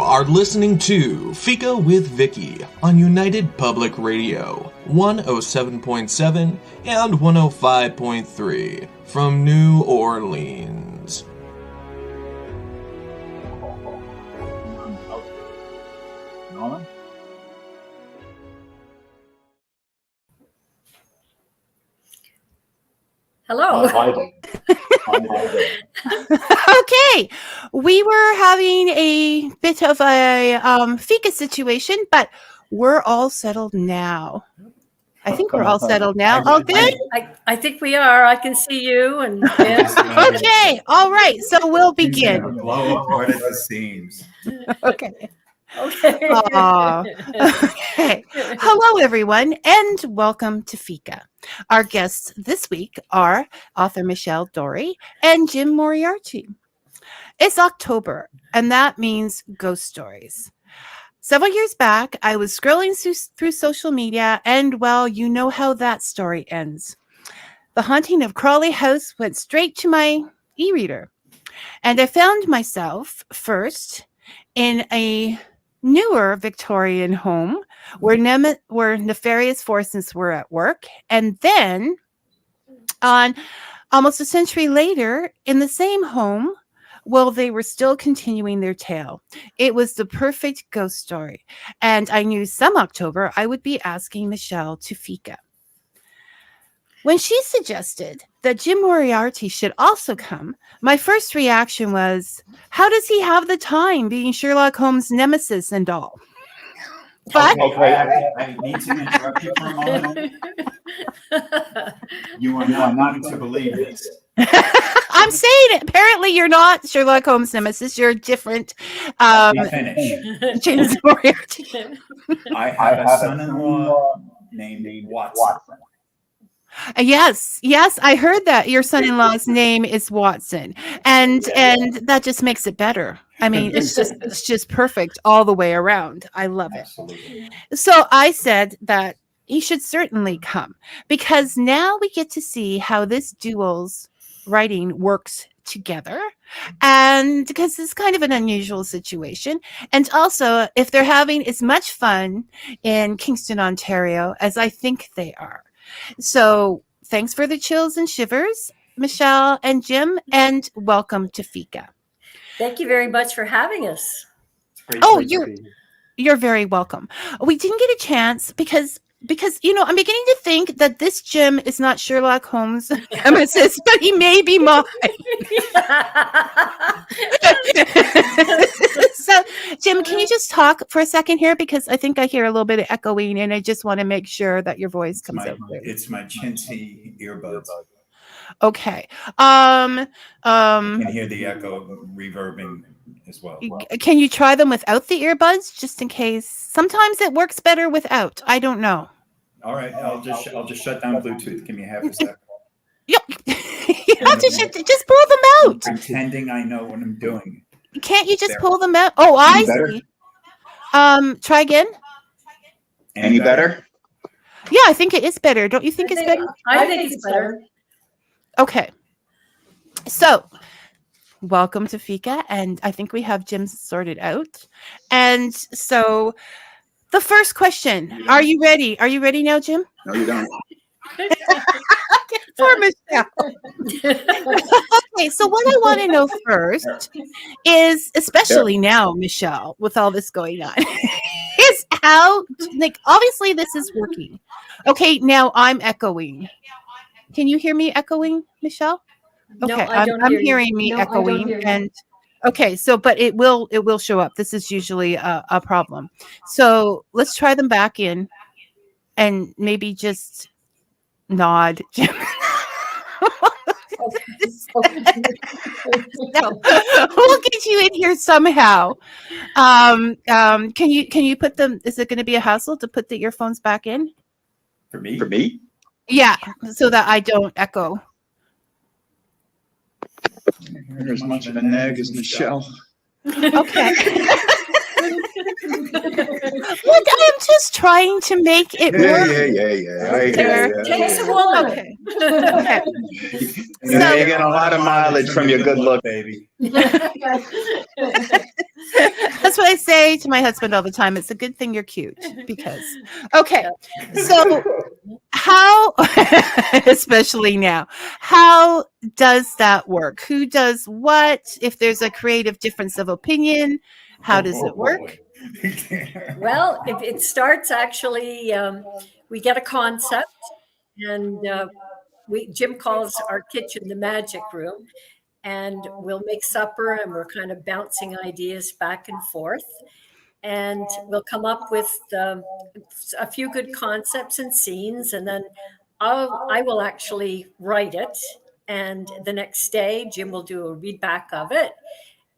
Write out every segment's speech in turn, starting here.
are listening to Fika with Vicky on United Public Radio, 107.7 and 105.3 from New Orleans. Hello. Okay, we were having a bit of a Fika situation, but we're all settled now. I think we're all settled now. All good? I think we are. I can see you. And Okay, all right. So we'll begin. Blow apart at the seams. Okay. Okay. Okay. Hello, everyone, and welcome to Fika. Our guests this week are author Michelle Dorey and Jim Moriarty. It's October, and that means ghost stories. Several years back, I was scrolling through social media, and, well, you know how that story ends. The haunting of Crawley House went straight to my e-reader, and I found myself first in a newer Victorian home where nefarious forces were at work, and then on almost a century later in the same home, well, they were still continuing their tale. It was the perfect ghost story, and I knew some October I would be asking Michelle to Fika. When she suggested that Jim Moriarty should also come, my first reaction was, how does he have the time being Sherlock Holmes' nemesis and all? But Okay, I need to interrupt you for a moment. You are not to believe this. I'm saying it. Apparently you're not Sherlock Holmes' nemesis. You're different. Finish. James Moriarty. I have a son-in-law named Watson. Yes, I heard that your son-in-law's name is Watson, and that just makes it better. I mean, it's just perfect all the way around. I love it. Absolutely. So I said that he should certainly come because now we get to see how this duo's writing works together, and because it's kind of an unusual situation, and also if they're having as much fun in Kingston, Ontario, as I think they are. So thanks for the chills and shivers, Michelle and Jim, and welcome to Fika. Thank you very much for having us. Oh, you're very welcome. We didn't get a chance because I'm beginning to think that this Jim is not Sherlock Holmes' nemesis, but he may be mine. So, Jim, can you just talk for a second here? Because I think I hear a little bit of echoing, and I just want to make sure that your voice comes out clear. It's my chintzy earbuds. Okay. I can hear the echo reverbing as well. Can you try them without the earbuds, just in case? Sometimes it works better without. I don't know. All right, I'll just shut down Bluetooth. Give me half a second. Yep. You have to just pull them out. Pretending I know what I'm doing. Can't you just pull them out? Oh, I see. Try again. Any better? Yeah, I think it is better. Don't you think it's better? I think it's better. Okay. So, welcome to Fika, and I think we have Jim sorted out. And so, the first question, are you ready? Are you ready now, Jim? No, you don't. For Michelle. Okay, so what I want to know first is, especially now, Michelle, with all this going on, is how, like, obviously this is working. Okay, now I'm echoing. Can you hear me echoing, Michelle? Okay, No, I don't I'm hear you. hearing me No, I don't echoing, hear you. and okay, so but it will show up. This is usually a problem. So let's try them back in, and maybe just nod. No, we'll get you in here somehow. Can you put them? Is it going to be a hassle to put the earphones back in? For me? Yeah, so that I don't echo. You're as much of a nag as Michelle. Okay. Look, I'm just trying to make it work. Yeah. Takes a woman. Okay. Okay. You know, you're getting a lot of mileage from your good look, baby. That's what I say to my husband all the time. It's a good thing you're cute because, okay. So how, especially now, how does that work? Who does what? If there's a creative difference of opinion, how does it work? Well, it starts actually, we get a concept, and Jim calls our kitchen the magic room, and we'll make supper, and we're kind of bouncing ideas back and forth, and we'll come up with a few good concepts and scenes, and then I will actually write it, and the next day Jim will do a read back of it,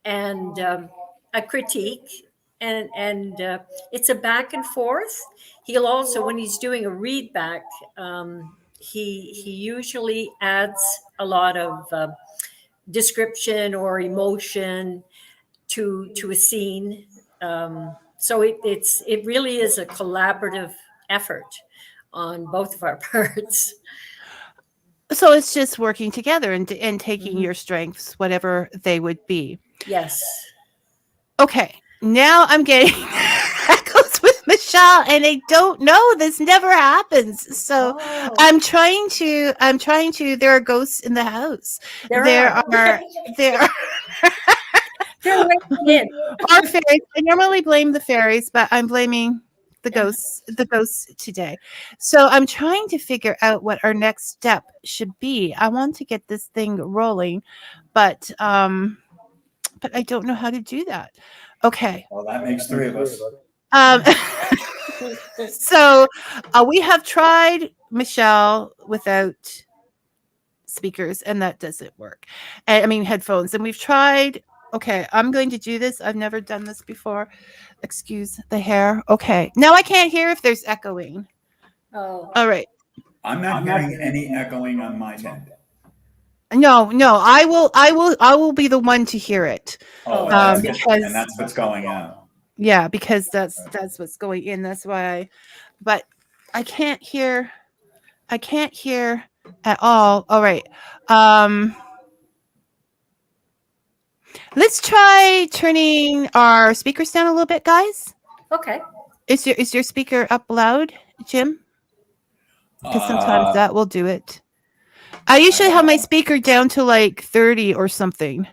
and a critique, and it's a back and forth. He'll also, when he's doing a read back, he usually adds a lot of description or emotion to a scene. So it really is a collaborative effort on both of our parts. So it's just working together and taking your strengths, whatever they would be. Yes. Okay. Now I'm getting echoes with Michelle, and I don't know. This never happens. So I'm trying to. There are ghosts in the house. There are. They're waiting in. Our fairies. I normally blame the fairies, but I'm blaming the ghosts today. So I'm trying to figure out what our next step should be. I want to get this thing rolling, but I don't know how to do that. Okay. Well, that makes three of us. So we have tried Michelle without speakers, and that doesn't work. I mean headphones, and we've tried. Okay, I'm going to do this. I've never done this before. Excuse the hair. Okay, now I can't hear if there's echoing. Oh, all right. I'm not hearing any echoing on my end. No, I will be the one to hear it. Because and that's what's going out. Yeah, because that's what's going in. That's why but I can't hear at all. All right. Let's try turning our speakers down a little bit, guys. okay. Is your speaker up loud, Jim? Because sometimes that will do it. I usually have my speaker down to like 30 or something.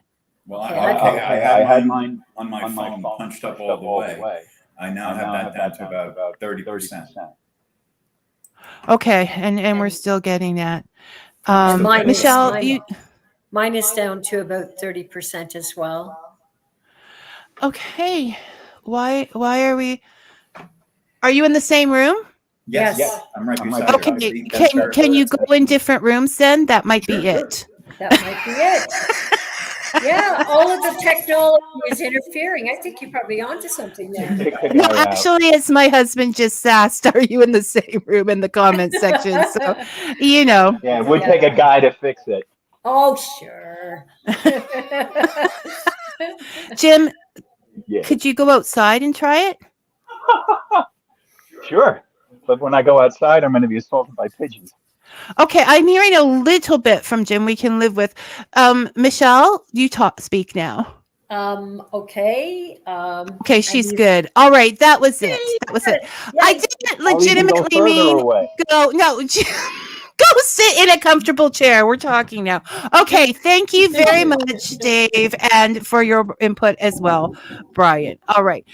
Well, I had mine on my phone punched up all the way. I now have that down to about 30%. Okay, and we're still getting that. Michelle, you. Mine is down to about 30% as well. Okay, why are we? Are you in the same room? Yes. I'm right beside Okay, can you go in different rooms then? That might be it. That might be it. Yeah, all of the technology is interfering. I think you're probably onto something there. No, actually, it's my husband just asked, "Are you in the same room?" in the comment section. So, you know. Yeah, it would take a guy to fix it. Oh, sure. Jim, Yeah. could you go outside and try it? Sure. But when I go outside, I'm going to be assaulted by pigeons. Okay, I'm hearing a little bit from Jim we can live with. Michelle, you speak now. Okay. Okay, she's good. All right, that was it. That was it. I didn't legitimately mean go. No, go sit in a comfortable chair. We're talking now. Okay, thank you very much, Dave, and for your input as well, Brian. All right.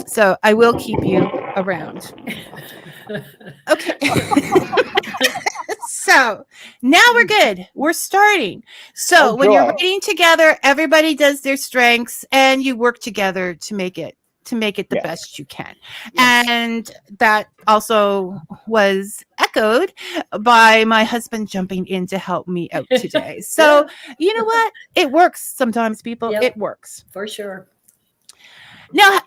So I will keep you around. Okay. So now we're good. We're starting. So when you're writing together, everybody does their strengths and you work together to make it the best you can. Yes. And that also was echoed by my husband jumping in to help me out today. So you know what? It works sometimes, people. Yep. It works. For sure. Now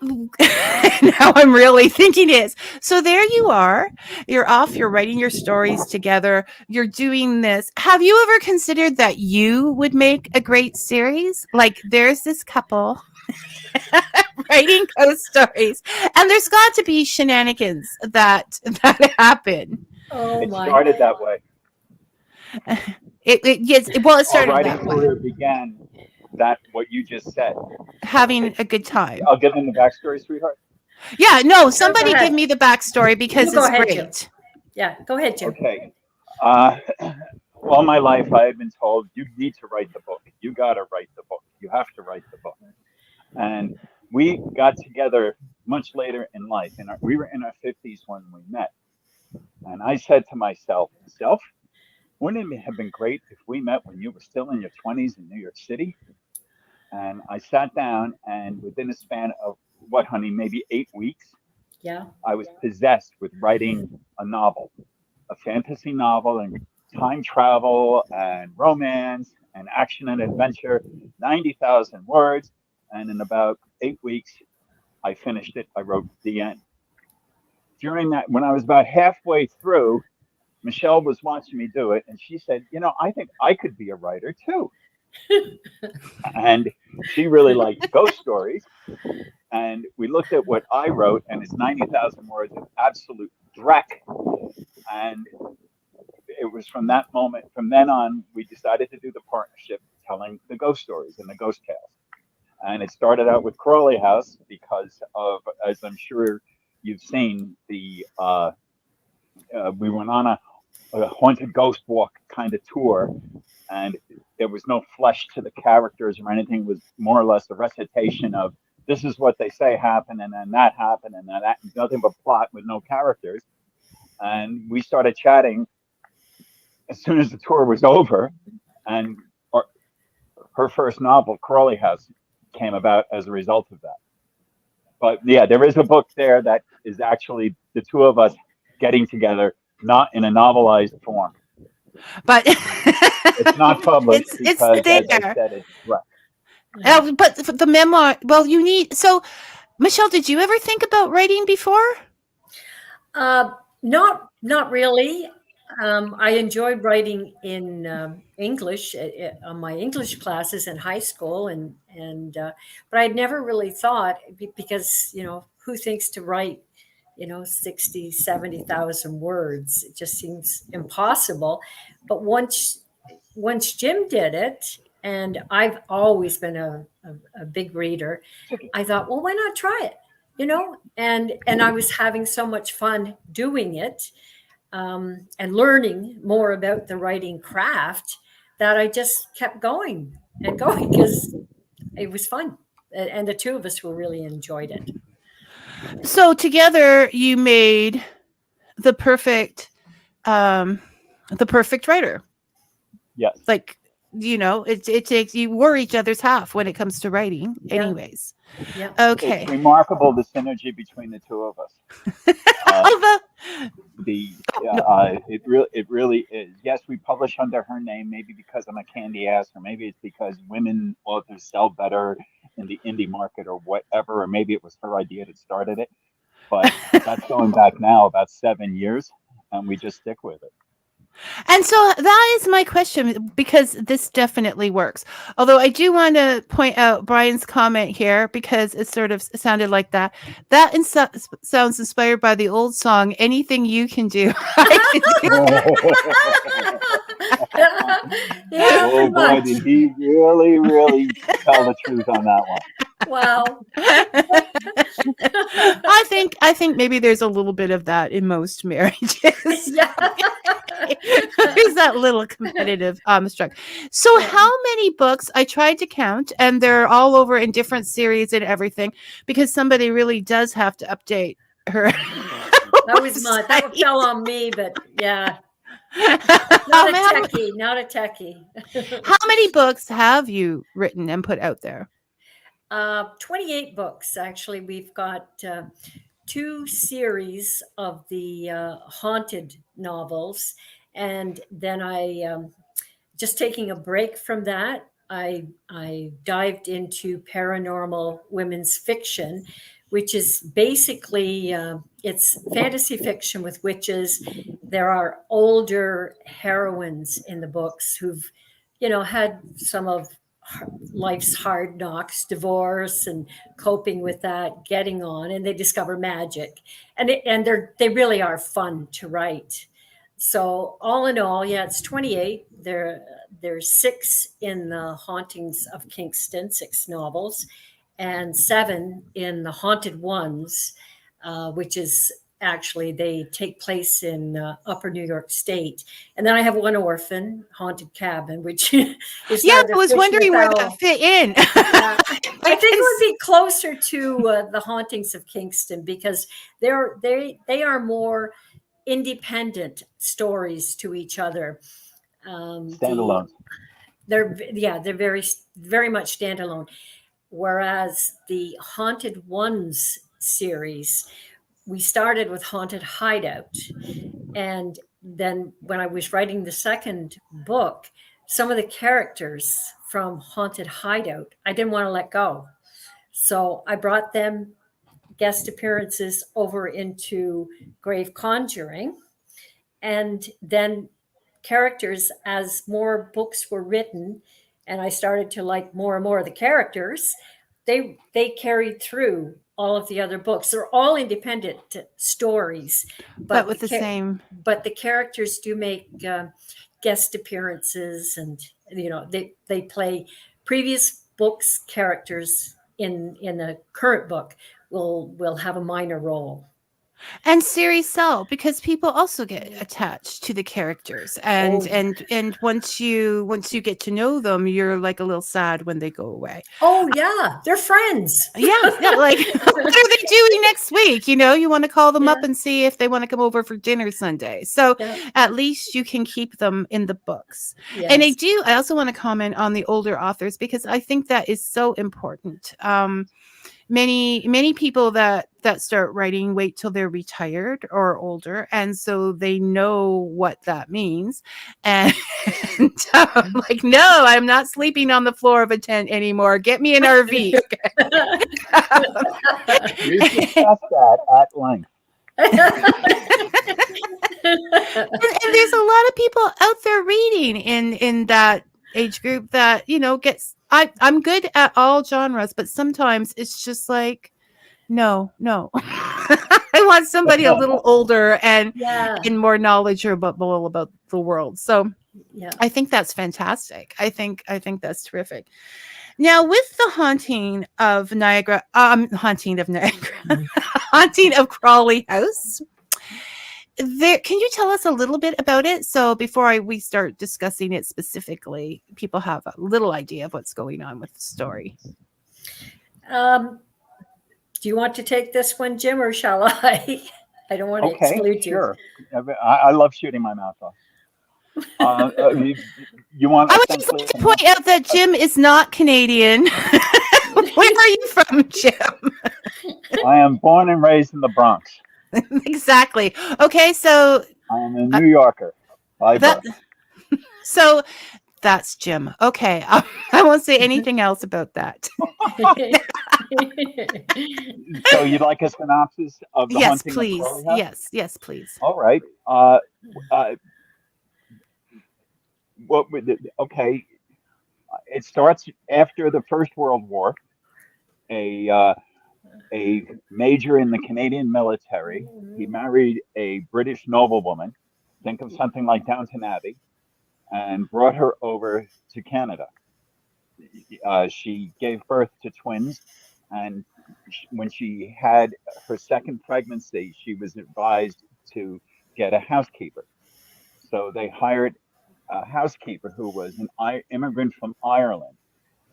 I'm really thinking is, so there you are, you're off, you're writing your stories together, you're doing this. Have you ever considered that you would make a great series? Like there's this couple writing ghost stories, and there's got to be shenanigans that happen. Oh my. It started that way. It started Our writing that way. career began that what you just said. Having a good time. I'll give them the backstory, sweetheart. Yeah, no, somebody Go ahead. give me the backstory because You go it's ahead, great. Jim. Yeah, go ahead, Jim. Okay. All my life, I have been told, you need to write the book. You got to write the book. You have to write the book. And we got together much later in life. And we were in our 50s when we met. And I said to myself, wouldn't it have been great if we met when you were still in your 20s in New York City? And I sat down, and within a span of, what, honey, maybe 8 weeks, Yeah. I was possessed with writing a novel, a fantasy novel, and time travel and romance and action and adventure, 90,000 words. And in about 8 weeks, I finished it. I wrote the end. During that, when I was about halfway through, Michelle was watching me do it, and she said, I think I could be a writer too. And she really liked ghost stories. And we looked at what I wrote, and it's 90,000 words of absolute dreck. And it was from that moment, from then on, we decided to do the partnership telling the ghost stories and the ghost tales. And it started out with Crawley House because of, as I'm sure you've seen, we went on a haunted ghost walk kind of tour, and there was no flesh to the characters or anything. It was more or less a recitation of this is what they say happened, and then that happened, and then that, nothing but plot with no characters. And we started chatting as soon as the tour was over, and her first novel, Crawley House, came about as a result of that. But yeah, there is a book there that is actually the two of us getting together, not in a novelized form. But it's not published because, it's there. As I said, it's right. But the memoir, well, you need. So, Michelle, did you ever think about writing before? Not really. I enjoyed writing in English on my English classes in high school, but I'd never really thought, because who thinks to write 60, 70,000 words? It just seems impossible. But once Jim did it, and I've always been a big reader, I thought, well, why not try it? And I was having so much fun doing it. And learning more about the writing craft, that I just kept going and going because it was fun. And the two of us really enjoyed it. So together you made the perfect writer. Yes. Like, it takes, you were each other's half when it comes to writing anyways. Yeah. Okay. It's remarkable the synergy between the two of us. It really is. Yes, we publish under her name, maybe because I'm a candy ass, or maybe it's because women authors sell better in the indie market or whatever, or maybe it was her idea that started it. But that's going back now about 7 years, and we just stick with it. And so that is my question, because this definitely works. Although I do want to point out Brian's comment here, because it sort of sounded like that. That sounds inspired by the old song, "Anything You Can Do." Oh boy, did he really, really tell the truth on that one. Wow. I think maybe there's a little bit of that in most marriages. Yeah. There's that little competitive struck. So how many books? I tried to count, and they're all over in different series and everything, because somebody really does have to update her. That fell on me, but yeah. Not a techie. How many books have you written and put out there? 28 books, actually. We've got 2 series of the haunted novels, and then I just taking a break from that, I dived into paranormal women's fiction, which is basically it's fantasy fiction with witches. There are older heroines in the books who've had some of life's hard knocks, divorce, and coping with that, getting on, and they discover magic, and they really are fun to write. So all in all, yeah, it's 28. there's 6 in the Hauntings of Kingston, 6 novels, and 7 in the Haunted Ones, which is actually they take place in Upper New York State. And then I have one orphan, Haunted Cabin, which is I was wondering where that fit in. Yeah. I think it would be closer to the Hauntings of Kingston because they are more independent stories to each other. Standalone. They're very, very much standalone. Whereas the Haunted Ones series, we started with Haunted Hideout. And then when I was writing the second book, some of the characters from Haunted Hideout, I didn't want to let go. So I brought them guest appearances over into Grave Conjuring. And then characters, as more books were written, and I started to like more and more of the characters, they carried through all of the other books. They're all independent stories, but with the same. But the characters do make guest appearances, and they play previous books characters in a current book will have a minor role. And series sell because people also get attached to the characters, and once you get to know them, you're like a little sad when they go away. Oh yeah, they're friends. Yeah, like what are they doing next week? You want to call them up and see if they want to come over for dinner Sunday. So at least you can keep them in the books. Yes. And I also want to comment on the older authors because I think that is so important. Many people that start writing wait till they're retired or older, and so they know what that means. And like, no, I'm not sleeping on the floor of a tent anymore. Get me an RV. We discussed that at length. And there's a lot of people out there reading in that age group that gets. I'm good at all genres, but sometimes it's just like, no. I want somebody a little older and more knowledgeable about the world. So I think that's fantastic. I think that's terrific. Now, with the Haunting of Crawley House, can you tell us a little bit about it? So before we start discussing it specifically, people have a little idea of what's going on with the story. Do you want to take this one, Jim, or shall I? I don't want to exclude you. Sure. I love shooting my mouth off. You want? I would just like to point out that Jim is not Canadian. Where are you from, Jim? I am born and raised in the Bronx. Exactly. Okay, so I am a New Yorker by birth. So that's Jim. Okay, I won't say anything else about that. So you'd like a synopsis of the Yes, Haunting please. of Crawley House? Yes, please. All right. Okay. It starts after the First World War. A major in the Canadian military. He married a British noblewoman. Think of something like Downton Abbey, and brought her over to Canada. She gave birth to twins, and when she had her second pregnancy, she was advised to get a housekeeper. So they hired a housekeeper who was an immigrant from Ireland.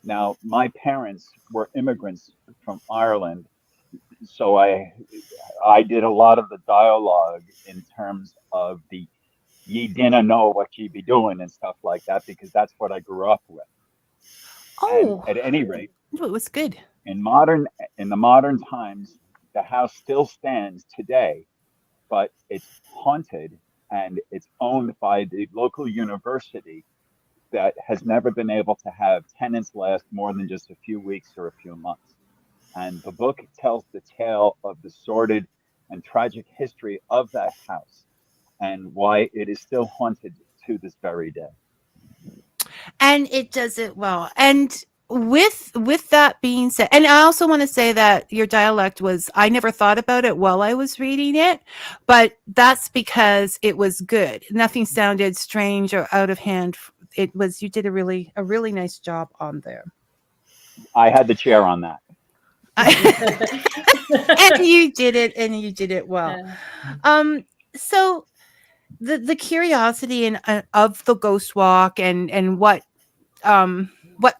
Now, my parents were immigrants from Ireland, so I did a lot of the dialogue in terms of the "ye dinna know what ye be doing" and stuff like that, because that's what I grew up with. Oh, and at any rate, it was good. In the modern times, the house still stands today, but it's haunted and it's owned by the local university that has never been able to have tenants last more than just a few weeks or a few months. And the book tells the tale of the sordid and tragic history of that house and why it is still haunted to this very day. And it does it well. And with that being said, and I also want to say that your dialect was, I never thought about it while I was reading it, but that's because it was good. Nothing sounded strange or out of hand you did a really nice job on there. I had the chair on that. And you did it well. So the curiosity of the ghost walk and what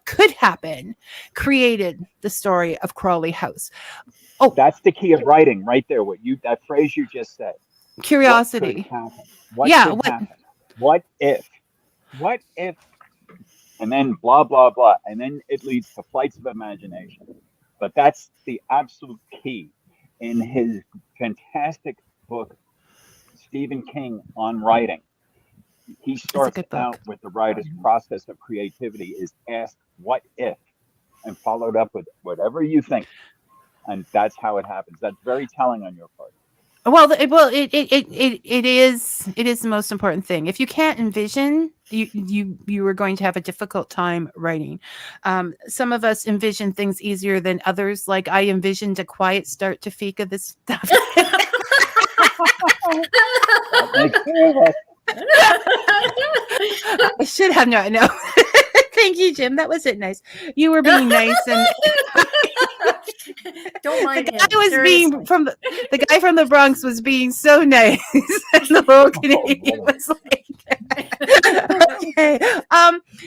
could happen created the story of Crawley House. Oh, that's the key of writing right there. That phrase you just said. Curiosity. What could happen? What if? What if? And then blah, blah, blah. And then it leads to flights of imagination. But that's the absolute key in his fantastic book, Stephen King on Writing. He starts out with the writer's process of creativity is ask what if, and followed up with whatever you think. And that's how it happens. That's very telling on your part. Well, it is the most important thing. If you can't envision, you are going to have a difficult time writing. Some of us envision things easier than others. Like I envisioned a quiet start to Fika this stuff. I should have no. Thank you, Jim. That was it. Nice. You were being nice and. Don't mind the guy the guy from the Bronx was being so nice, and the whole Canadian was like, okay.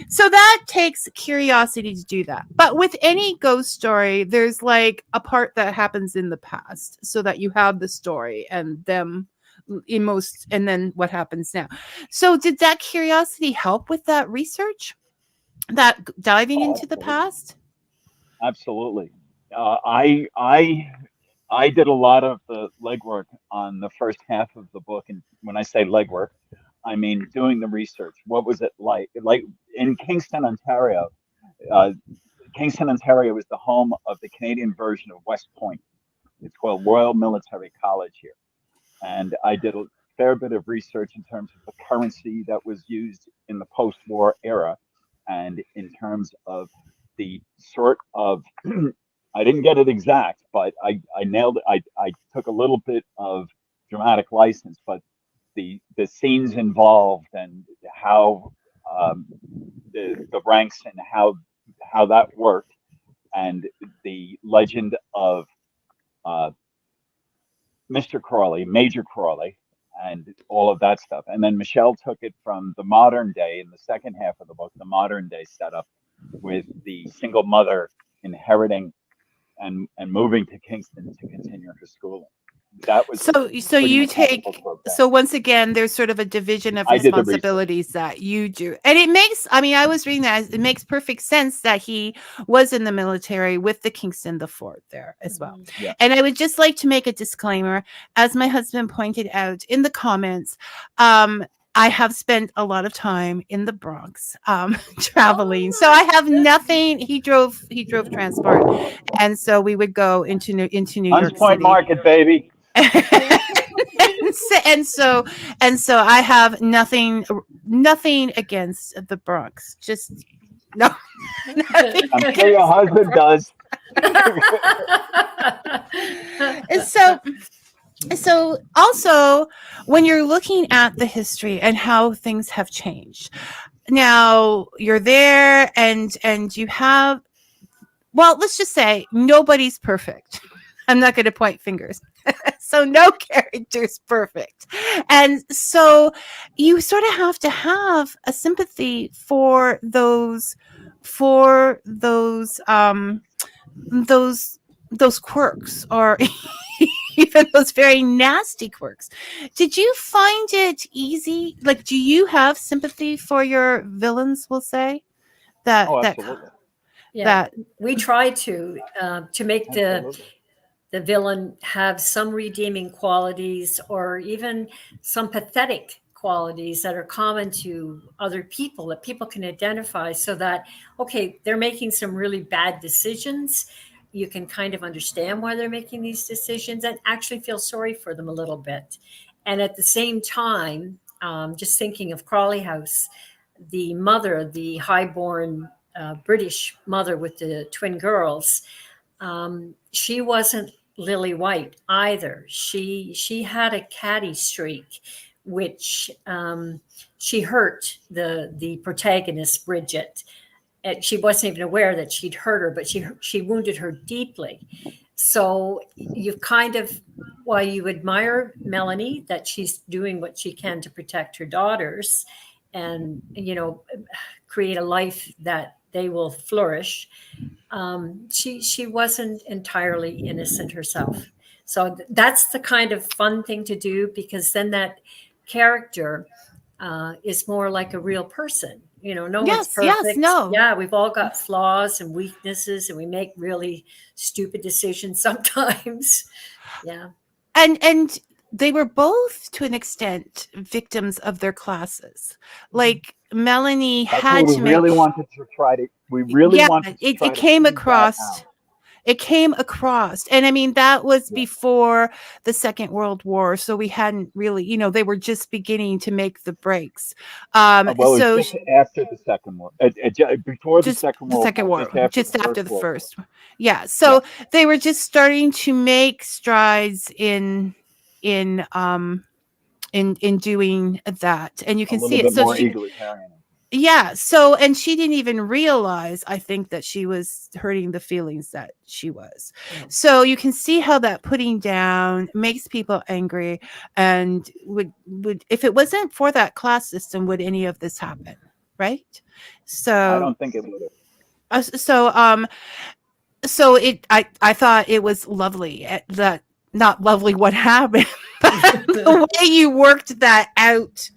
So that takes curiosity to do that. But with any ghost story, there's like a part that happens in the past, so that you have the story and them and then what happens now. So did that curiosity help with that research? That diving into the past? Absolutely. I did a lot of the legwork on the first half of the book, and when I say legwork, I mean doing the research. What was it like? Like in Kingston, Ontario. Kingston, Ontario is the home of the Canadian version of West Point. It's called Royal Military College here, and I did a fair bit of research in terms of the currency that was used in the post-war era, and in terms of the sort of I didn't get it exact, but I nailed it. I took a little bit of dramatic license, but the scenes involved and how the ranks and how that worked, and the legend of Mr. Crawley, Major Crawley, and all of that stuff. And then Michelle took it from the modern day in the second half of the book, the modern day setup with the single mother inheriting and moving to Kingston to continue her schooling. That was so you take so once again there's sort of a division of responsibilities that you do, and it makes I was reading that it makes perfect sense that he was in the military with the Kingston the fort there as well. Yeah. And I would just like to make a disclaimer, as my husband pointed out in the comments. I have spent a lot of time in the Bronx traveling. So I have nothing. He drove transport. And so we would go into New York Point City. Market, baby. and so I have nothing against the Bronx. Just no. I'm sure your husband does. And so also when you're looking at the history and how things have changed, now you're there and you have, well, let's just say nobody's perfect. I'm not going to point fingers. So no character's perfect. And so you sort of have to have a sympathy for those quirks, or even those very nasty quirks. Did you find it easy? Like, do you have sympathy for your villains? We'll say that. Absolutely. That we try to make the villain have some redeeming qualities, or even some pathetic qualities that are common to other people that people can identify, so that, okay, they're making some really bad decisions. You can kind of understand why they're making these decisions and actually feel sorry for them a little bit. And at the same time, just thinking of Crawley House, the mother, the highborn British mother with the twin girls, she wasn't lily white either. She had a catty streak, which she hurt the protagonist, Bridget. And she wasn't even aware that she'd hurt her, but she wounded her deeply. So you kind of, while you admire Melanie, that she's doing what she can to protect her daughters and, create a life that they will flourish, she wasn't entirely innocent herself. So that's the kind of fun thing to do, because then that character is more like a real person. No one's perfect. Yes, no. Yeah, we've all got flaws and weaknesses, and we make really stupid decisions sometimes. Yeah. And they were both, to an extent, victims of their classes. Like Melanie had to really wanted to try to. We really wanted. To try it came across. It came across, and I mean that was before the Second World War, so we hadn't really, they were just beginning to make the breaks. So just after the Second War, before the Second War, just after the First. Yeah, so they were just starting to make strides in doing that, and you can see it. So yeah. So, and she didn't even realize, I think, that she was hurting the feelings that she was. Yeah. So you can see how that putting down makes people angry, and would if it wasn't for that class system, would any of this happen? Right. So I don't think it would have. So I thought it was lovely that. Not lovely what happened, but the way you worked that out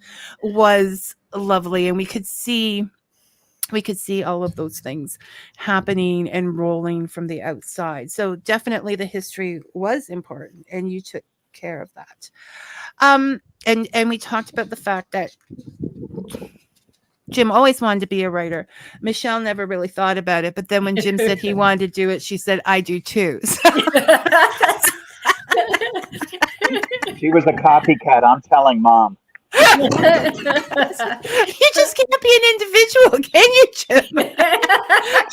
was lovely, and we could see all of those things happening and rolling from the outside. So definitely the history was important, and you took care of that. And we talked about the fact that Jim always wanted to be a writer. Michelle never really thought about it, but then when Jim said he wanted to do it, she said, "I do too." So. She was a copycat. I'm telling Mom. You just can't be an individual, can you, Jim? And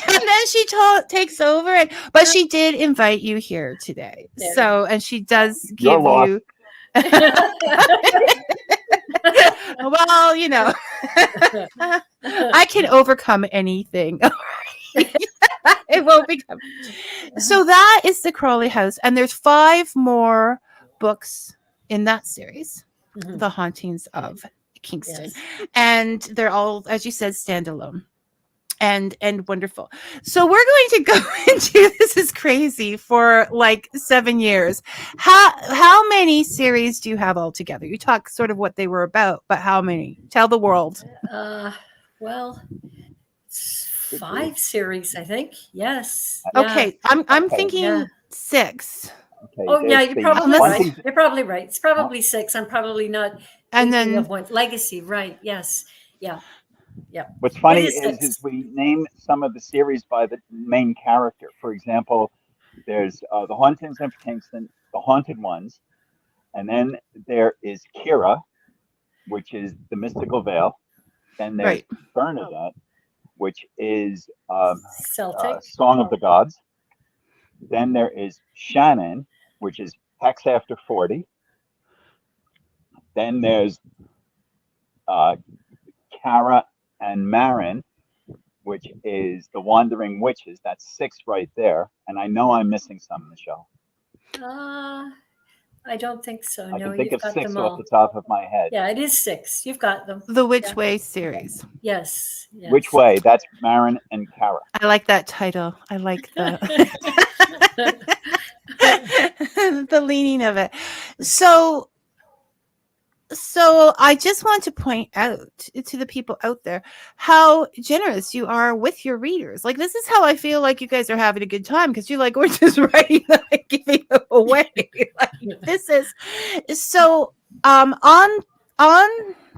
then she takes over, but she did invite you here today. Yeah. So, and she does give you. Well, I can overcome anything. It won't become. So that is the Crawley House, and there's 5 more books in that series, The Hauntings of Kingston. Yes. And they're all, as you said, standalone and wonderful. So we're going to go into, this is crazy, for like 7 years. How many series do you have altogether? You talk sort of what they were about, but how many? Tell the world. Well, 5 series, I think. Yes. Okay. Yeah. I'm thinking 6. Okay, yeah, you're probably right. You're probably right. It's probably 6. I'm probably not. And then of one. Legacy, right? Yes. Yeah. Yeah. What's funny is we name some of the series by the main character. For example, there's The Hauntings of Kingston, The Haunted Ones, and then there is Kira, which is the mystical veil. Then there's Bernadette, which is Song of the Gods. Then there is Shannon, which is Hex After 40. Then there's Kara and Marin, which is The Wandering Witches. That's 6 right there. And I know I'm missing some, Michelle. I don't think so. I can think of 6 off the top of my head. Yeah, it is 6. You've got them. The Which Way series. Yes. Which Way? That's Marin and Kara. I like that title. I like the the leaning of it. So I just want to point out to the people out there how generous you are with your readers. Like, this is how I feel like you guys are having a good time, because you're like, we're just writing them and giving them away. Like, this is so on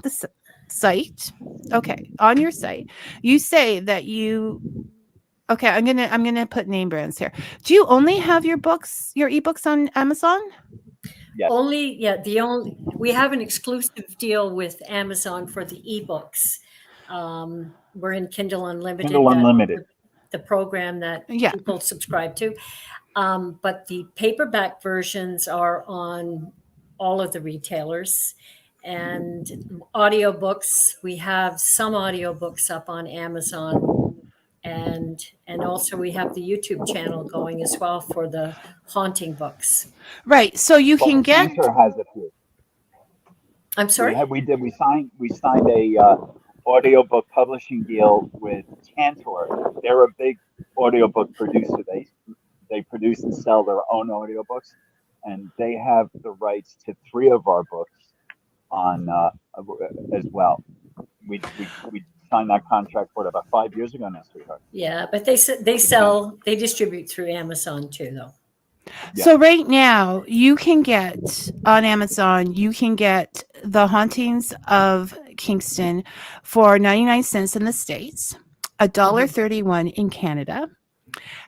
the site. Okay, on your site, you say that you. Okay, I'm gonna put name brands here. Do you only have your ebooks on Amazon? Yes. We have an exclusive deal with Amazon for the ebooks. We're in Kindle Unlimited. The program that people subscribe to. But the paperback versions are on all of the retailers. and audiobooks. We have some audiobooks up on Amazon, and also we have the YouTube channel going as well for the haunting books. Right. So you Well, can get. Cantor has a few. I'm sorry? We signed a audiobook publishing deal with Cantor. They're a big audiobook producer. They produce and sell their own audiobooks, and they have the rights to 3 of our books on as well. We signed that contract about 5 years ago now, sweetheart. Yeah, but they distribute through Amazon too, though. Yeah. So right now you can get on Amazon, you can get The Hauntings of Kingston for 99 cents in the States, $1.31 in Canada.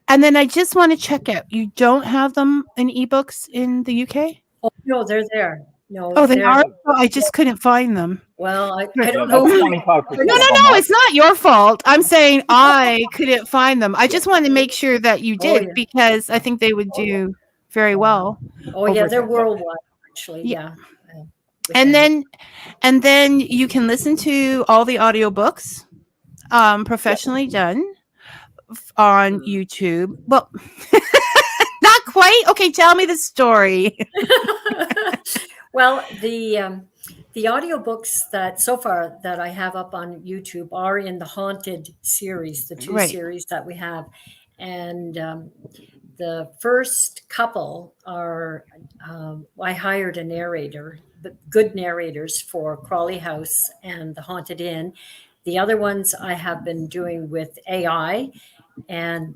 And then I just want to check out, you don't have them in ebooks in the UK? Oh, no, they're there. No, Oh, they they're, are? Oh, I just couldn't find them. well, I Yeah, don't that's know. 25%. No, it's not your fault. I'm saying I couldn't find them. I just wanted to make sure that you did, yeah. because I think they would do very well. Oh, yeah, over they're there. worldwide, actually. Yeah. Yeah. And then you can listen to all the audiobooks professionally done on YouTube. Well, not quite. Okay, tell me the story. Well, the audiobooks that so far that I have up on YouTube are in the Haunted series, the 2 Right. series that we have. And the first couple are, I hired a narrator, but good narrators for Crawley House and the Haunted Inn. The other ones I have been doing with AI, and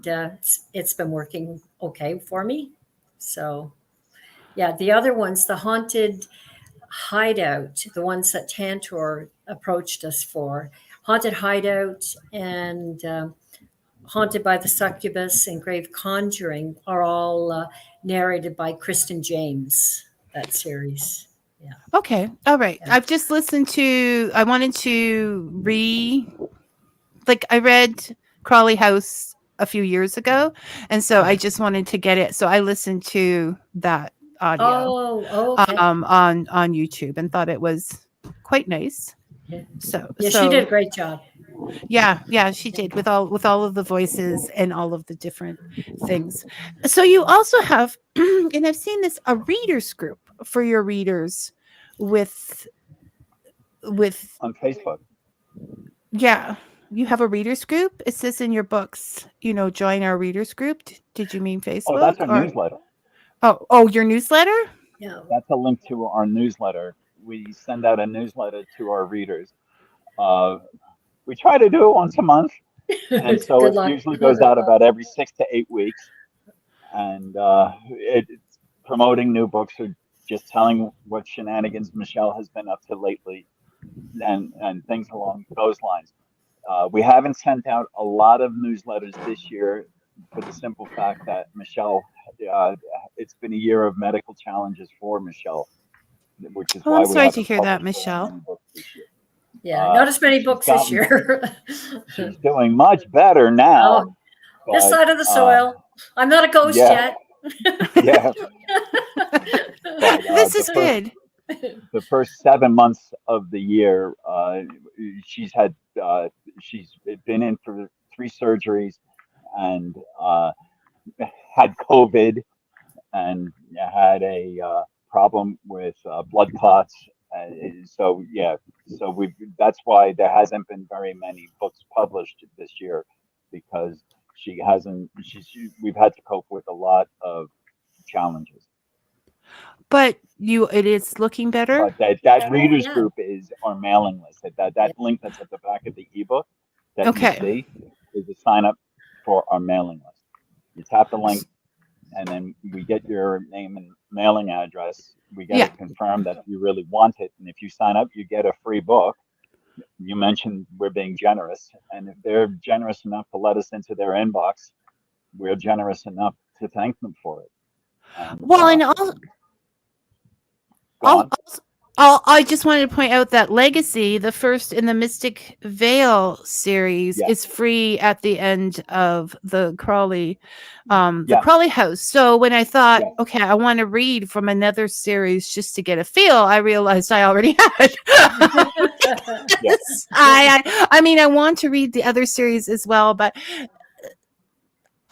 it's been working okay for me. So, yeah, the other ones, the Haunted Hideout, the ones that Tantor approached us for, Haunted Hideout and Haunted by the Succubus and Grave Conjuring are all narrated by Kristen James, that series. Yeah. Okay. All right. Yeah. I've just listened to, I wanted to I read Crawley House a few years ago. And so I just wanted to get it. So I listened to that audio Oh, okay. on YouTube and thought it was quite nice. Yeah. So Yeah, she did a great job. Yeah, she did with all of the voices and all of the different things. So you also have, and I've seen this, a readers group for your readers with On Facebook. Yeah, you have a readers group. It says in your books, join our readers group. Did you mean Facebook? Oh, that's our newsletter. Oh, your newsletter? Yeah. That's a link to our newsletter. We send out a newsletter to our readers. We try to do it once a month, and so it usually goes out about every 6 to 8 weeks. And it's promoting new books or just telling what shenanigans Michelle has been up to lately, and things along those lines. We haven't sent out a lot of newsletters this year for the simple fact that Michelle, it's been a year of medical challenges for Michelle, which is why I'm sorry to haven't hear that, published very Michelle. many books this year. Yeah, not as many books this year. She's doing much better now. Oh, this side of the soil. I'm not a ghost yet. Yeah. This is good. The first 7 months of the year, she's been in for 3 surgeries and had COVID and had a problem with blood clots. So that's why there hasn't been very many books published this year, because we've had to cope with a lot of challenges. But it is looking better. But that readers group is our mailing list. That link that's at the back of the ebook that you see is a sign up for our mailing list. You tap the link, and then we get your name and mailing address. We get it confirmed that you really want it. And if you sign up, you get a free book. You mentioned we're being generous. And if they're generous enough to let us into their inbox, we're generous enough to thank them for it. And, I just wanted to point out that Legacy, the first in the Mystic Vale series, Yeah. is free at the end of the Crawley Yeah. Crawley House. So when I thought, Yeah. okay, I want to read from another series just to get a feel, I realized I already had. Yes. I mean, I want to read the other series as well, but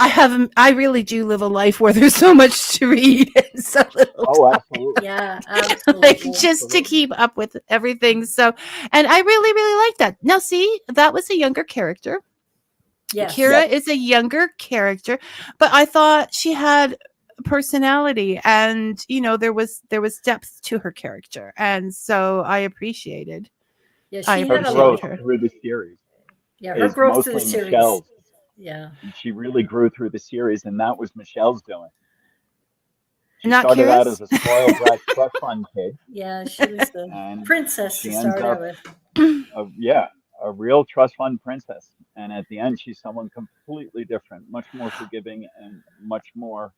I really do live a life where there's so much to read and so little Oh, time. absolutely. Yeah, Like absolutely. just to keep up with everything. So, and I really, really like that. Now, see, that was a younger character. Yes. Kira is a younger character, but I thought she had personality, and there was depth to her character, and so I appreciated. Yeah, I she Her had a appreciated lot. growth her. through the series Yeah, her is growth through the mostly series. Michelle's. Yeah. She really grew through the series, and that was Michelle's doing. She Not started out Kira's? as a spoiled brat trust fund kid, Yeah, she was the and princess she to ends start up out with. a real trust fund princess. And at the end, she's someone completely different, much more forgiving and much more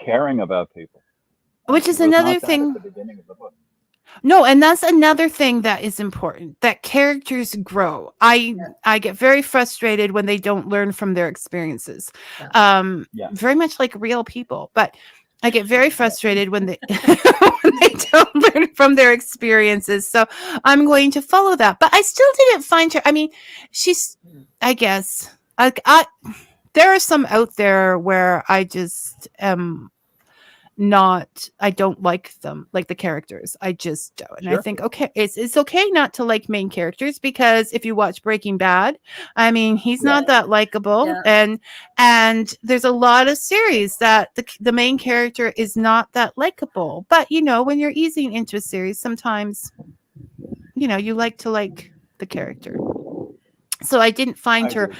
caring about people. Which She is was another not that thing. at the beginning of the book. No, and that's another thing that is important, that characters grow. I get very frustrated when they don't learn from their experiences. Yeah. Very much like real people, but I get very frustrated when they when they don't learn from their experiences. So I'm going to follow that. But I still didn't find her. I mean, she's, I guess, I there are some out there where I just I don't like them, like the characters. I just don't. And I Sure. think, okay, it's okay not to like main characters, because if you watch Breaking Bad, I mean, he's Yeah. not that likable. Yeah. And there's a lot of series that the main character is not that likable. But when you're easing into a series, sometimes you like to like the character. So I didn't find I her agree.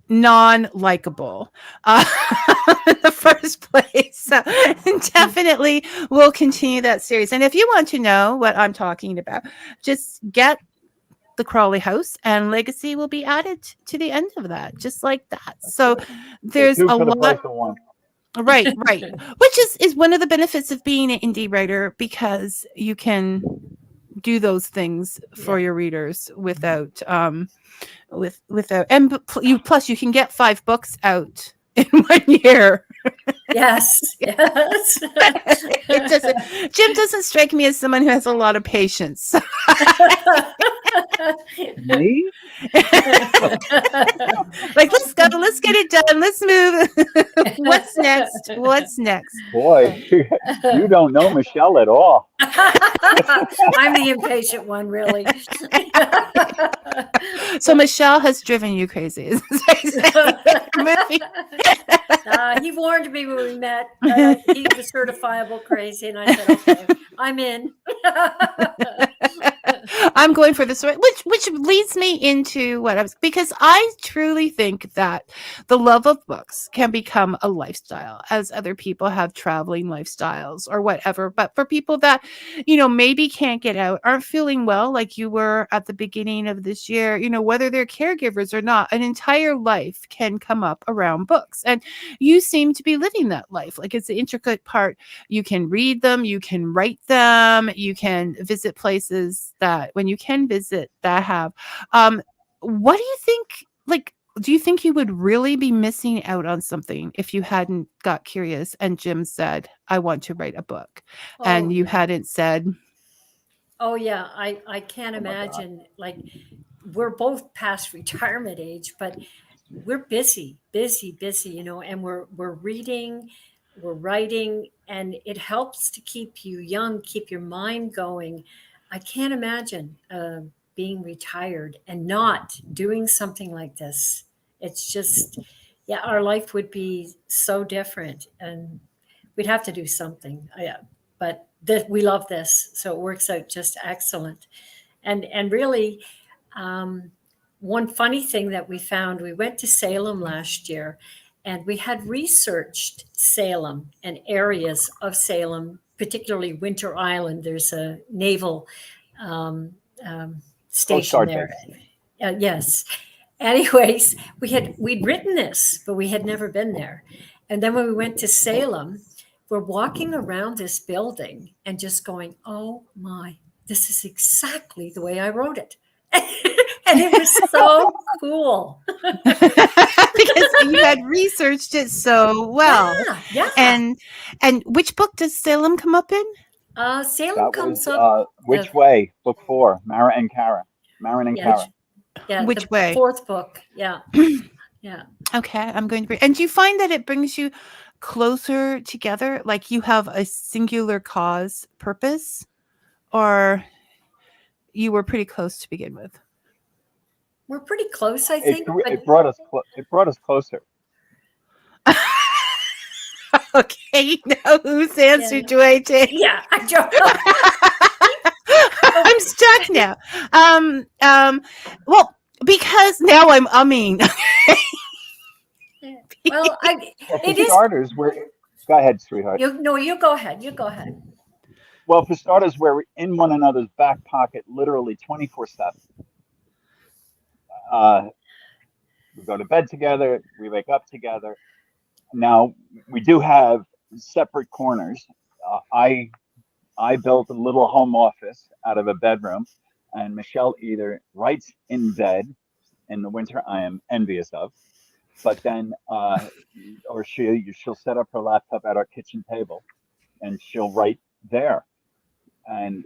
non-likable in the first place. So definitely we'll continue that series. And if you want to know what I'm talking about, just get the Crawley House, and Legacy will be added to the end of that, just like that. So there's Two a for the price lot. of one. Right. Which is one of the benefits of being an indie writer, because you can do those things for your readers without without, and plus you can get 5 books out in 1 year. Yes. Yes. Jim doesn't strike me as someone who has a lot of patience. Me? Like, let's go, let's get it done, let's move. What's next? Boy, you don't know Michelle at all. I'm the impatient one, really. So Michelle has driven you crazy. He warned me when we met. He was certifiable crazy, and I said, "Okay, I'm in." I'm going for the story, which leads me into what I was, because I truly think that the love of books can become a lifestyle, as other people have traveling lifestyles or whatever. But for people that, maybe can't get out, aren't feeling well, like you were at the beginning of this year, whether they're caregivers or not, an entire life can come up around books. And you seem to be living that life. Like, it's an intricate part. You can read them, you can write them, you can visit places that, when you can visit, that have what do you think, like, do you think you would really be missing out on something if you hadn't got curious and Jim said, I want to write a book, and you hadn't said, Oh yeah, I can't imagine. Like, we're both past retirement age, but we're busy, and we're reading, we're writing, and it helps to keep you young, keep your mind going. I can't imagine being retired and not doing something like this. It's just, yeah, our life would be so different, and we'd have to do something. Yeah, but we love this, so it works out just excellent. And really, one funny thing that we found, we went to Salem last year, and we had researched Salem and areas of Salem, particularly Winter Island. There's a naval station there. Yes. Anyways, we'd written this, but we had never been there. And then when we went to Salem, we're walking around this building and just going, oh my this is exactly the way I wrote it. And it was so cool. Because you had researched it so well. Yeah. And which book does Salem come up in? Salem That comes was up. Which Way, book 4, Mara and Kara. Marin and Yeah, Kara. Yeah, Which the Way? 4th book. Yeah. Yeah. Okay, I'm going to read. And do you find that it brings you closer together? Like you have a singular cause purpose, or you were pretty close to begin with? We're pretty close, I think. It brought us closer. Okay, you know whose answer do I take? Yeah, I don't know. I'm stuck now. Well, because now I'm umming. Well, For starters, go ahead, sweetheart. you go ahead. You go ahead. Well, for starters, we're in one another's back pocket literally 24/7. We go to bed together, we wake up together. Now, we do have separate corners. I built a little home office out of a bedroom, and Michelle either writes in bed in the winter, I am envious of, but then, or she'll set up her laptop at our kitchen table, and she'll write there. And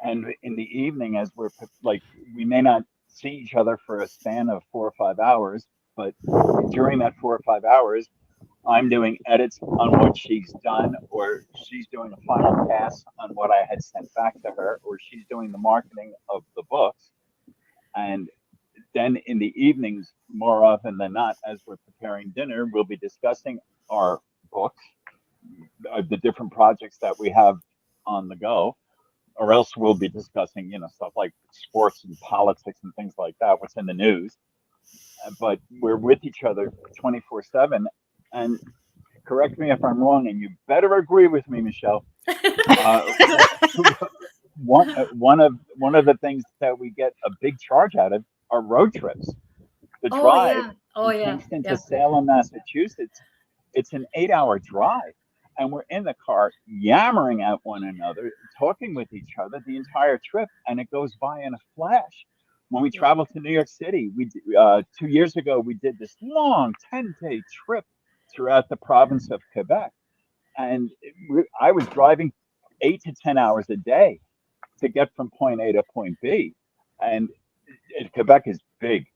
in the evening, as we're like, we may not see each other for a span of 4 or 5 hours, but during that 4 or 5 hours, I'm doing edits on what she's done, or she's doing a final pass on what I had sent back to her, or she's doing the marketing of the books. And then in the evenings, more often than not, as we're preparing dinner, we'll be discussing our books, the different projects that we have on the go, or else we'll be discussing, stuff like sports and politics and things like that, what's in the news. But we're with each other 24/7. And correct me if I'm wrong, and you better agree with me, Michelle. One of the things that we get a big charge out of are road trips. The drive from Kingston to Salem, Massachusetts. It's an 8-hour drive, and we're in the car yammering at one another, talking with each other the entire trip, and it goes by in a flash. When we travel to New York City, 2 years ago we did this long 10-day trip throughout the province of Quebec, and I was driving 8 to 10 hours a day to get from point A to point B, and Quebec is big,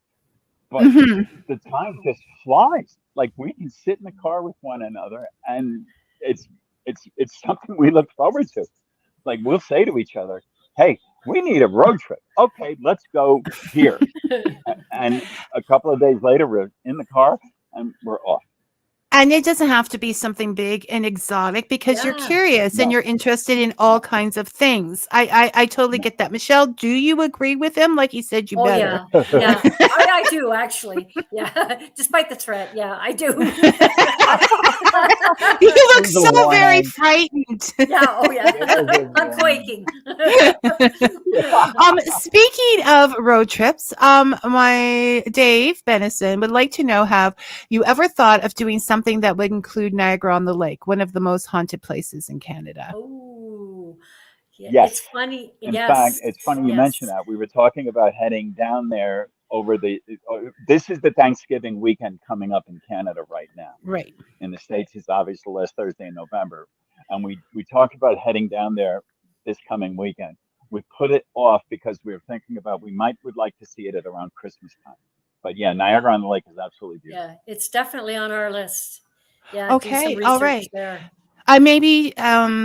but the time just flies. Like, we can sit in the car with one another, and it's something we look forward to. Like, we'll say to each other, "Hey, we need a road trip. Okay, let's go here." And a couple of days later, we're in the car and we're off. And it doesn't have to be something big and exotic, because you're curious and you're interested in all kinds of things. I totally get that. Michelle, do you agree with him? Like he said, you better. Yeah. I do, actually. Yeah. Despite the threat. Yeah, I do. You look so very frightened. Yeah. Oh, yeah. I'm quaking. Speaking of road trips, my Dave Benison would like to know, have you ever thought of doing something that would include Niagara-on-the-Lake, one of the most haunted places in Canada? Oh, yeah. Yes. It's funny. In fact, it's funny you mention that. We were talking about heading down there over this is the Thanksgiving weekend coming up in Canada right now. Right. In the States, it's obviously the last Thursday in November. And we talked about heading down there this coming weekend. We put it off because we were thinking about would like to see it at around Christmas time. But yeah, Niagara-on-the-Lake is absolutely beautiful. Yeah, it's definitely on our list. Yeah. Okay. All right. I may be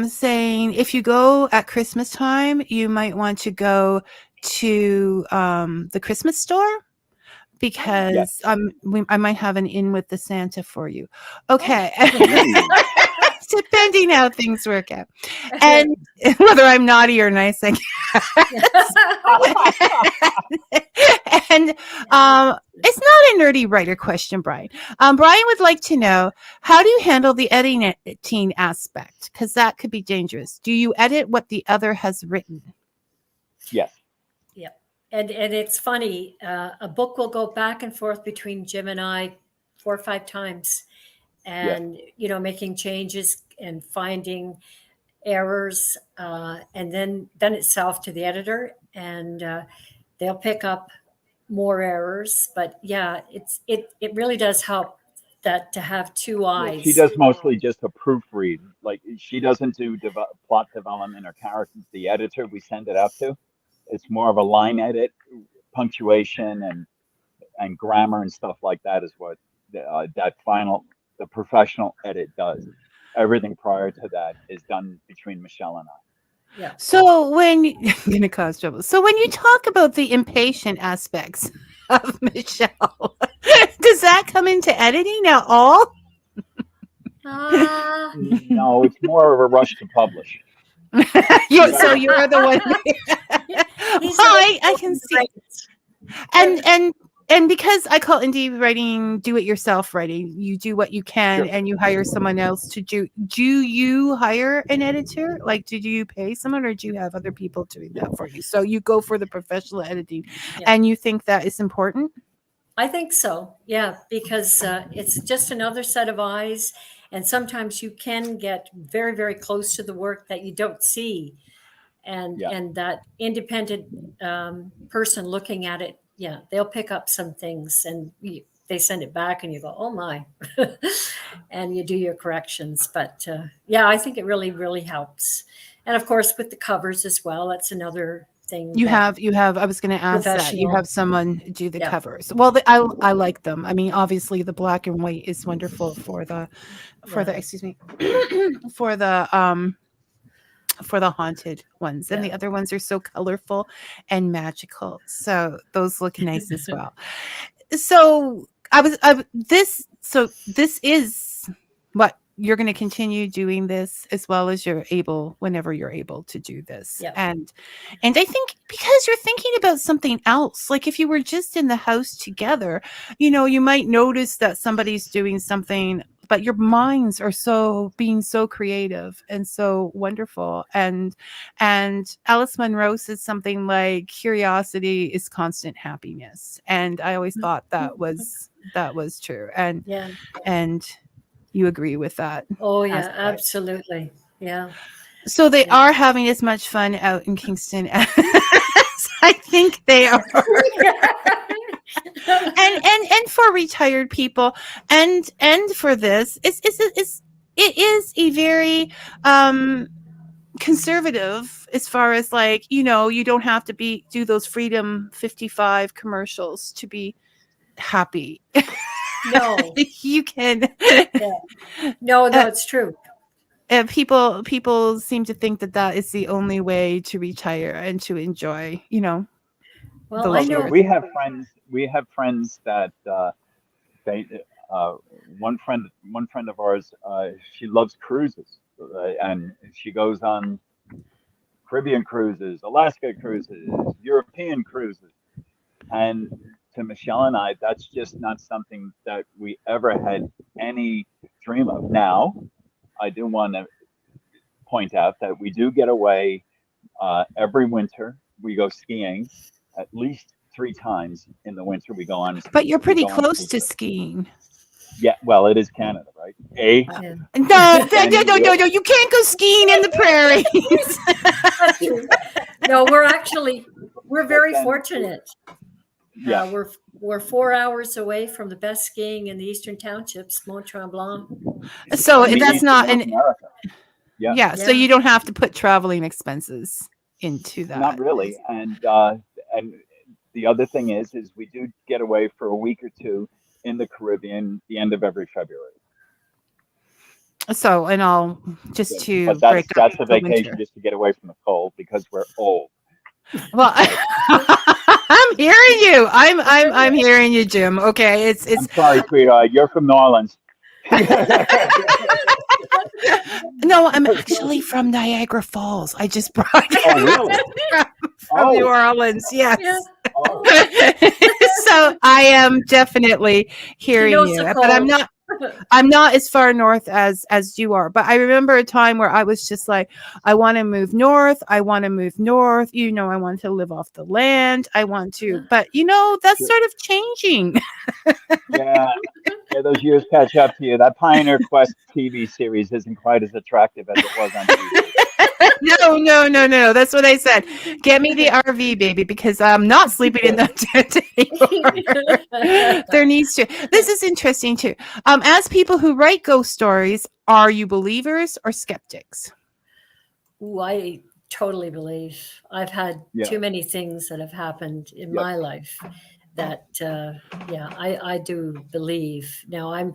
saying, if you go at Christmas time, you might want to go to the Christmas store, because I might have an in with the Santa for you. Okay. Depending how things work out, and whether I'm naughty or nice, I guess. And it's not a nerdy writer question, Brian. Brian would like to know, how do you handle the editing aspect? Because that could be dangerous. Do you edit what the other has written? Yes. Yeah. And it's funny. A book will go back and forth between Jim and I 4 or 5 times, and making changes and finding. errors, and then it's off to the editor, and they'll pick up more errors. But yeah, it really does help that to have two eyes. She does mostly just a proofread. Like she doesn't do plot development or characters. The editor we send it out to, it's more of a line edit, punctuation and grammar and stuff like that is what the professional edit does. Everything prior to that is done between Michelle and I. Yeah. So when I'm gonna cause trouble. So when you talk about the impatient aspects of Michelle, does that come into editing at all? No, it's more of a rush to publish. So you're the one. I can see. And because I call indie writing do-it-yourself writing, you do what you can, Sure. and you hire someone else to do. Do you hire an editor? Like, did you pay someone, or do you have other people doing that for you? So you go for the professional editing, and you think that is important? I think so. Yeah, because it's just another set of eyes, and sometimes you can get very, very close to the work that you don't see, and that independent person looking at it. Yeah, they'll pick up some things, and they send it back, and you go, "Oh my," and you do your corrections. But yeah, I think it really, really helps. And of course, with the covers as well, that's another thing. You have. I was going to ask that. You have someone do the covers. Well, I like them. I mean, obviously, the black and white is wonderful for the excuse me, for the haunted ones, and the other ones are so colorful and magical, so those look nice as well. So this is what you're going to continue doing, this as well as whenever you're able to do this. And I think because you're thinking about something else, like if you were just in the house together, you might notice that somebody's doing something, but your minds are being so creative and so wonderful. And Alice Munro says something like, curiosity is constant happiness. And I always thought that was true. And you agree with that? Oh yeah, aspect. Absolutely. Yeah. So they are having as much fun out in Kingston as I think they are. and for retired people and for this, it is a very conservative as far as like, you don't have to do those Freedom 55 commercials to be happy. No, you can. No, it's true. People seem to think that is the only way to retire and to enjoy, Well, I know we have friends that one friend of ours, she loves cruises, and she goes on Caribbean cruises, Alaska cruises, European cruises, and to Michelle and I, that's just not something that we ever had any dream of. Now, I do want to point out that we do get away every winter. We go skiing at least 3 times in the winter. We go on. But you're pretty close to skiing. Yeah, well, it is Canada, right? No, you can't go skiing in the prairies. No, we're very fortunate. Yeah, we're 4 hours away from the best skiing in the Eastern Townships, Mont Tremblant. So that's not an. Yeah. So you don't have to put traveling expenses into that. Not really, and the other thing is we do get away for a week or 2 in the Caribbean the end of every February. So, and I'll just to but break that's up a vacation winter. just to get away from the cold because we're old. Well, I'm hearing you. I'm hearing you, Jim. Okay, it's. I'm sorry, sweetheart. You're from New Orleans. No, I'm actually from Niagara Falls. I just brought really? from New Orleans. Yes. Yeah. Oh. So I am definitely hearing you, but I'm not as far north as you are. But I remember a time where I was just like, I want to move north. I want to move north. I want to live off the land. I want to, but that's sort of changing. Yeah, those years catch up to you. That Pioneer Quest TV series isn't quite as attractive as it was on TV. No. That's what I said. Get me the RV, baby, because I'm not sleeping in that tent anymore. There needs to. This is interesting too. As people who write ghost stories, are you believers or skeptics? Ooh, I totally believe. I've had too many things that have happened in my life that, I do believe. Now,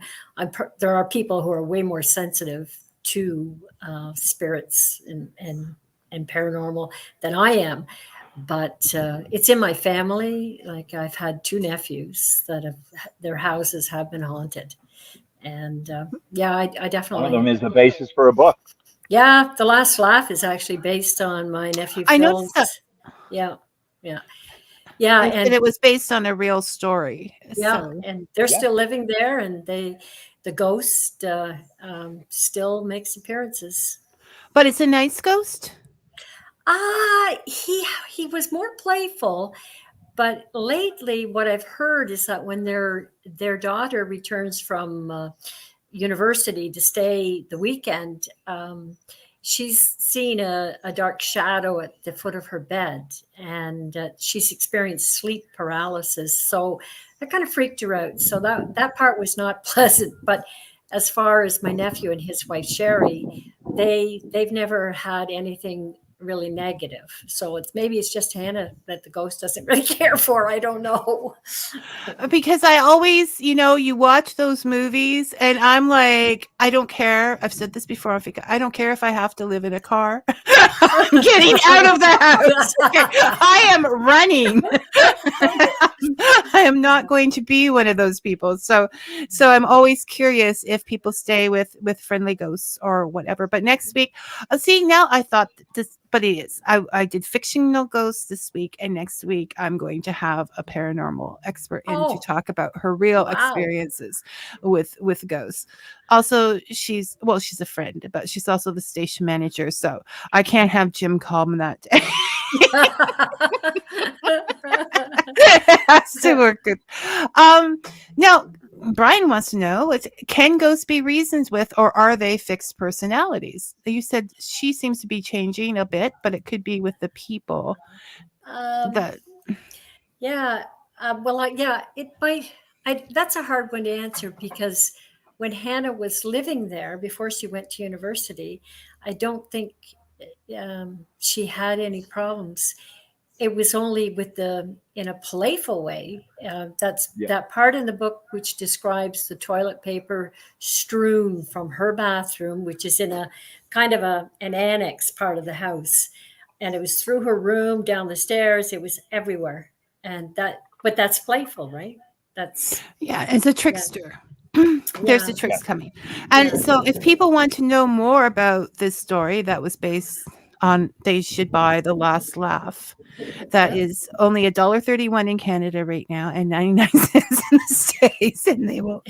there are people who are way more sensitive to spirits and paranormal than I am, but it's in my family. Like, I've had 2 nephews that their houses have been haunted, and I definitely. One of them is the basis for a book. Yeah, The Last Laugh is actually based on my nephew Phil's. I noticed that. Yeah. And it was based on a real story. Yeah, So. and they're still living there, and the ghost still makes appearances. But it's a nice ghost? He was more playful, but lately what I've heard is that when their daughter returns from university to stay the weekend, she's seen a dark shadow at the foot of her bed, and she's experienced sleep paralysis. So that kind of freaked her out. So that part was not pleasant. But as far as my nephew and his wife Sherry, they've never had anything really negative. So maybe it's just Hannah that the ghost doesn't really care for. I don't know. Because I always, you watch those movies and I'm like, I don't care. I've said this before, Fika. I don't care if I have to live in a car. I'm getting out of the house. I am running. I am not going to be one of those people. So I'm always curious if people stay with friendly ghosts or whatever. But next week, see, now I thought this, but it is. I did fictional ghosts this week, and next week I'm going to have a paranormal expert in to talk about her real experiences with ghosts. Also, she's a friend, but she's also the station manager, so I can't have Jim call me that day. It has to work good. Now, Brian wants to know, can ghosts be reasoned with, or are they fixed personalities? You said she seems to be changing a bit, but it could be with the people. It might. That's a hard one to answer, because when Hannah was living there before she went to university, I don't think she had any problems. It was only in a playful way. That part in the book which describes the toilet paper strewn from her bathroom, which is in a kind of an annex part of the house. And it was through her room, down the stairs. It was everywhere. But that's playful, right? It's a trickster. There's the tricks coming. And so if people want to know more about this story that was based on, they should buy The Last Laugh. That is only $1.31 in Canada right now, and 99 cents in the States. And they will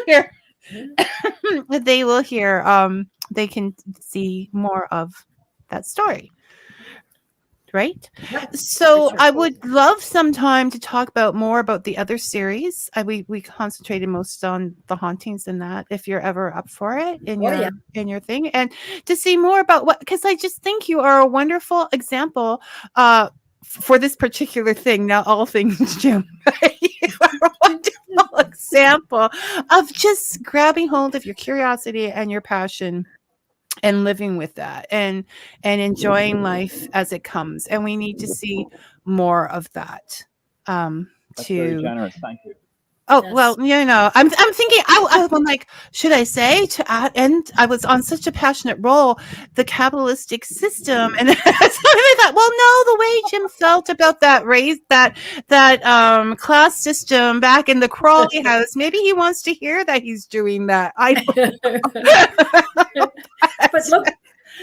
hear. They can see more of that story. Right? Yep. So I would love some time to talk more about the other series. We concentrated most on the hauntings and that, if you're ever up for it in your thing, and to see more about because I just think you are a wonderful example for this particular thing. Now, all things Jim, you are a wonderful example of just grabbing hold of your curiosity and your passion and living with that and enjoying life as it comes. And we need to see more of that. That's very generous. Thank you. Oh, well, I'm thinking, I'm like, should I say to add, and I was on such a passionate role, the capitalistic system. And so I thought, well, no, the way Jim felt about that class system back in the Crawley House, maybe he wants to hear that he's doing that. I don't know.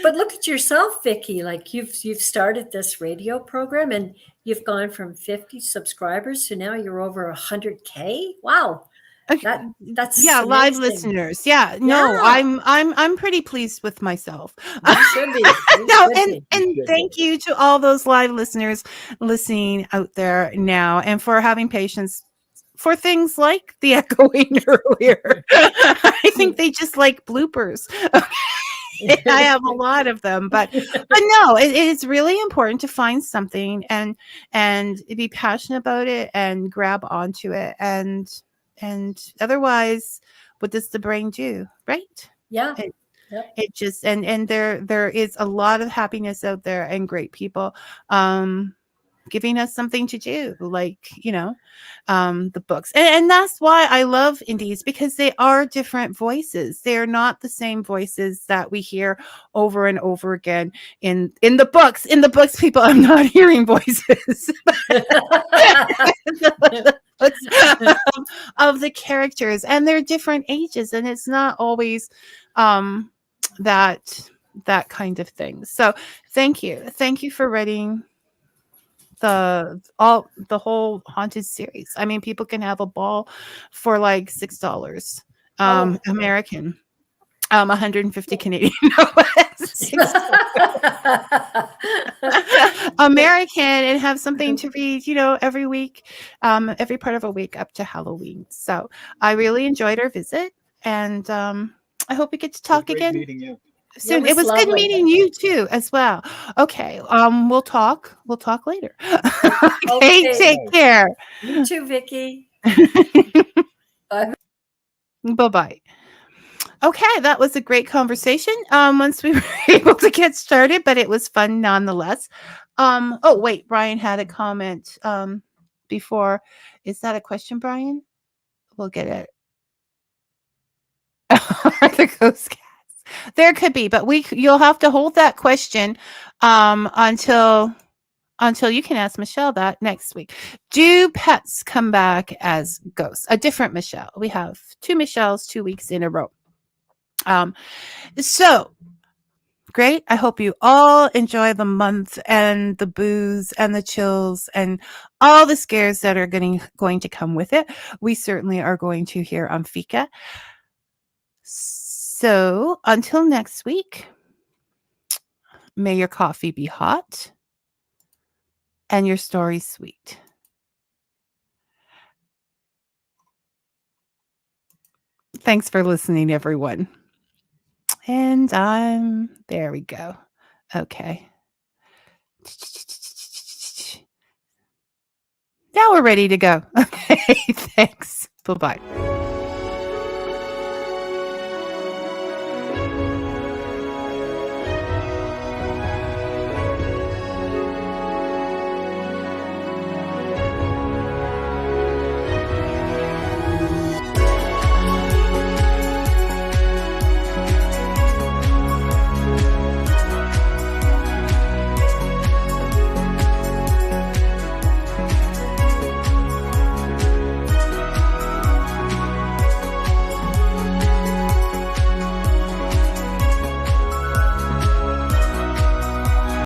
But look at yourself, Vicky. Like you've started this radio program and you've gone from 50 subscribers to now you're over 100K. Wow. That's amazing. Live listeners. No, I'm pretty pleased with myself. You should be. And thank you to all those live listeners listening out there now, and for having patience for things like the echoing earlier. I think they just like bloopers. I have a lot of them, but no, it's really important to find something and be passionate about it and grab onto it, and otherwise, what does the brain do, right? Yeah. It, Yep. it just and there is a lot of happiness out there and great people giving us something to do, like, the books. And that's why I love indies, because they are different voices. They're not the same voices that we hear over and over again in the books. In the books, people, I'm not hearing voices of the characters, and they're different ages, and it's not always that kind of thing. So thank you for writing the whole Haunted series. I mean, people can have a ball for like $6 American, 150 Canadian. No, American, and have something to read, every week, every part of a week up to Halloween. So I really enjoyed our visit, and I hope we get to talk Great again meeting you. soon. It It was was good lovely. meeting you too as well. Okay. We'll talk later. Okay, Okay. take care. You too, Vicky. Bye. Bye-bye. Okay, that was a great conversation. Once we were able to get started, but it was fun nonetheless. Oh wait, Brian had a comment before. Is that a question, Brian? We'll get it. Are the ghost cats? There could be, but you'll have to hold that question until you can ask Michelle that next week. Do pets come back as ghosts? A different Michelle. We have 2 Michelles 2 weeks in a row. So great. I hope you all enjoy the month and the booze and the chills and all the scares that are going to come with it. We certainly are going to here on Fika. So until next week, may your coffee be hot and your story sweet. Thanks for listening, everyone. And there we go. Okay. Now we're ready to go. Okay, thanks. Bye-bye.